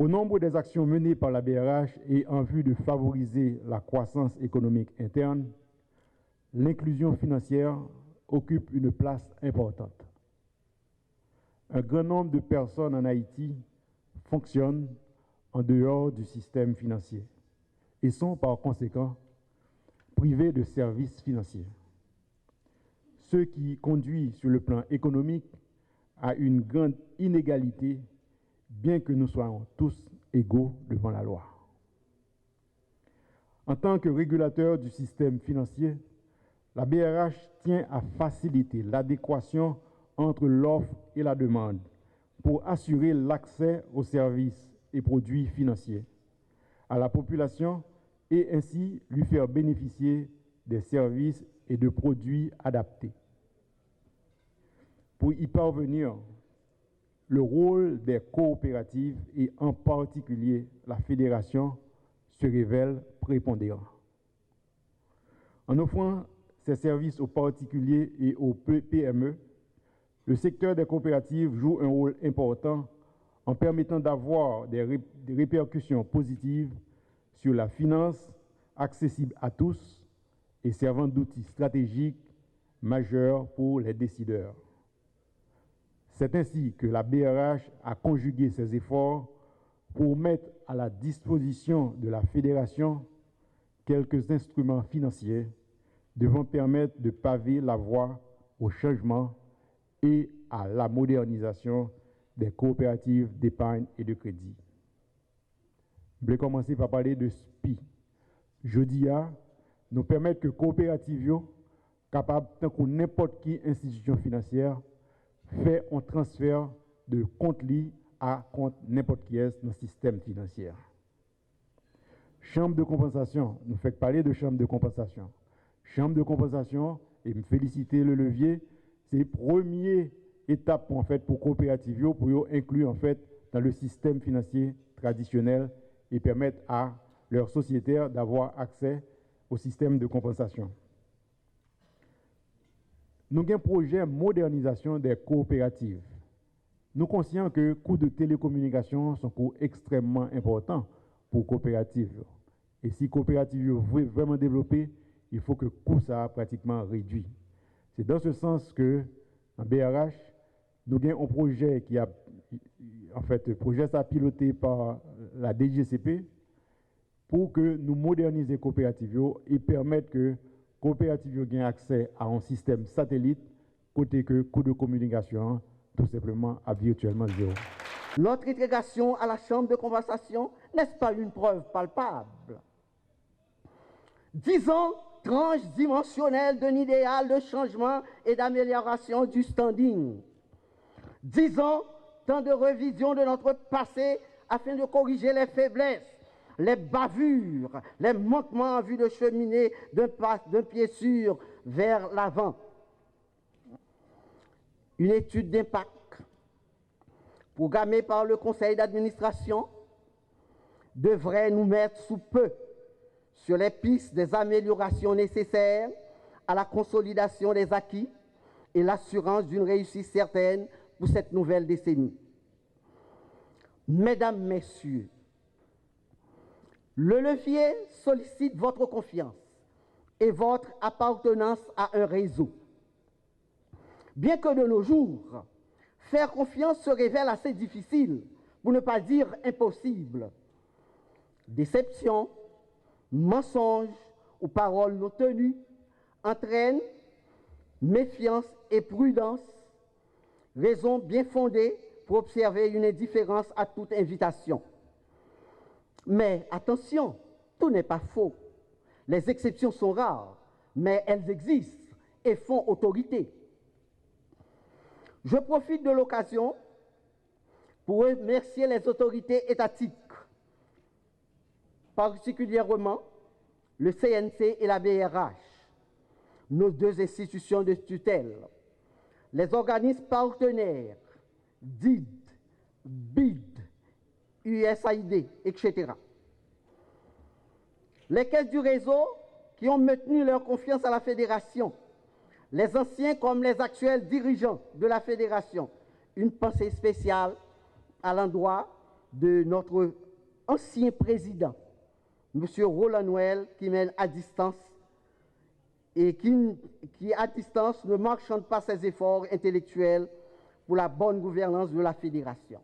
Au nombre des actions menées par la BRH et en vue de favoriser la croissance économique interne, l'inclusion financière occupe une place importante. Un grand nombre de personnes en Haïti fonctionnent en dehors du système financier et sont par conséquent privés de services financiers, ce qui conduit sur le plan économique à une grande inégalité, bien que nous soyons tous égaux devant la loi. En tant que régulateur du système financier, la BRH tient à faciliter l'adéquation entre l'offre et la demande pour assurer l'accès aux services et produits financiers à la population et ainsi lui faire bénéficier des services et de produits adaptés. Pour y parvenir, le rôle des coopératives et en particulier la fédération se révèle prépondérant. En offrant ces services aux particuliers et aux PME, le secteur des coopératives joue un rôle important en permettant d'avoir des répercussions positives sur la finance accessible à tous et servant d'outil stratégique majeur pour les décideurs. C'est ainsi que la BRH a conjugué ses efforts pour mettre à la disposition de la Fédération quelques instruments financiers devant permettre de paver la voie au changement et à la modernisation des coopératives d'épargne et de crédit. Je vais commencer par parler de SPI. Jeudi, nous permettre que coopératives capables, tant que n'importe qui institution financière, fait un transfert de compte li à compte n'importe qui est dans le système financier. Chambre de compensation, nous fait parler de chambre de compensation. Chambre de compensation, et me féliciter le levier, c'est la première étape en fait pour coopératives pour inclure en fait dans le système financier traditionnel et permettre à leurs sociétaires d'avoir accès au système de compensation. Nous avons un projet de modernisation des coopératives. Nous sommes conscients que les coûts de télécommunication sont coûts extrêmement importants pour les coopératives. Et si les coopératives veulent vraiment développer, il faut que le coût soit pratiquement réduit. C'est dans ce sens que, en BRH, nous avons un projet qui a, en fait, le projet est piloté par la DGCP pour que nous modernisions les coopératives et permettre que les coopératives aient accès à un système satellite, côté que le coût de communication, tout simplement, à virtuellement zéro. Notre intégration à la Chambre de compensation n'est-ce pas une preuve palpable? 10 ans, tranche dimensionnelle d'un idéal de changement et d'amélioration du standing. 10 ans, temps de révision de notre passé afin de corriger les faiblesses, les bavures, les manquements en vue de cheminer d'un pied sûr vers l'avant. Une étude d'impact programmée par le conseil d'administration devrait nous mettre sous peu sur les pistes des améliorations nécessaires à la consolidation des acquis et l'assurance d'une réussite certaine pour cette nouvelle décennie. Mesdames, Messieurs, le levier sollicite votre confiance et votre appartenance à un réseau. Bien que de nos jours, faire confiance se révèle assez difficile, pour ne pas dire impossible. Déception, mensonges ou paroles non tenues entraînent méfiance et prudence, raison bien fondée pour observer une indifférence à toute invitation. Mais attention, tout n'est pas faux. Les exceptions sont rares, mais elles existent et font autorité. Je profite de l'occasion pour remercier les autorités étatiques, particulièrement le CNC et la BRH, nos deux institutions de tutelle, les organismes partenaires, DID, BID, USAID, etc. Les caisses du réseau qui ont maintenu leur confiance à la fédération, les anciens comme les actuels dirigeants de la fédération, une pensée spéciale à l'endroit de notre ancien président, M. Roland Noël, qui mène à distance et qui à distance ne marchande pas ses efforts intellectuels pour la bonne gouvernance de la fédération.